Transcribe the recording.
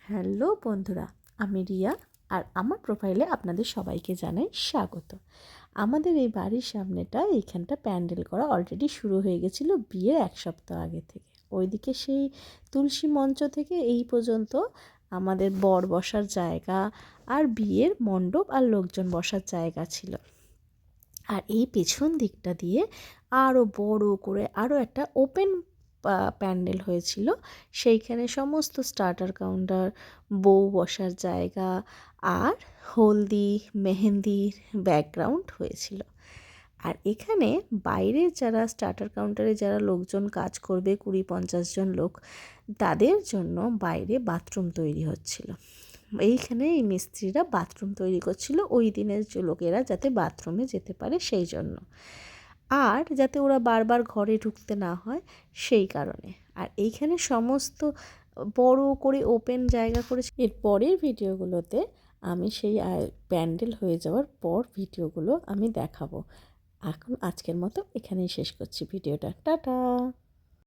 Hello বন্ধুরা, আমি রিয়া আর আমার প্রোফাইলে আপনাদের সবাইকে জানাই স্বাগত। আমাদের এই বাড়ির সামনেটা এইখানটা প্যান্ডেল করা অলরেডি শুরু হয়ে গেছিলো বিয়ের 1 সপ্তাহ আগে থেকে। ওইদিকে সেই তুলসী মঞ্চ থেকে এই পর্যন্ত আমাদের বর বসার জায়গা আর বিয়ের মণ্ডপ আর লোকজন বসার জায়গা ছিল। আর এই পেছন দিকটা দিয়ে আরও বড় করে আরও একটা ওপেন প্যান্ডেল হয়েছিল। সেইখানে সমস্ত স্টার্টার কাউন্টার, বউ বসার জায়গা আর হলদি মেহেন্দির ব্যাকগ্রাউন্ড হয়েছিল। আর এখানে বাইরের যারা স্টার্টার কাউন্টারে যারা লোকজন কাজ করবে 20-50 জন লোক, তাদের জন্য বাইরে বাথরুম তৈরি হচ্ছিল। এইখানে এই মিস্ত্রিরা বাথরুম তৈরি করছিল ওই দিনের যে লোকেরা যাতে বাথরুমে যেতে পারে সেই জন্য, আর যাতে ওরা বারবার ঘরে ঢুকতে না হয় সেই কারণে। আর এইখানে সমস্ত বড় করে ওপেন জায়গা করেছে। এর পরের ভিডিওগুলোতে আমি সেই প্যান্ডেল হয়ে যাওয়ার পর ভিডিওগুলো আমি দেখাবো। এখন আজকের মতো এখানেই শেষ করছি ভিডিওটা। টাটা।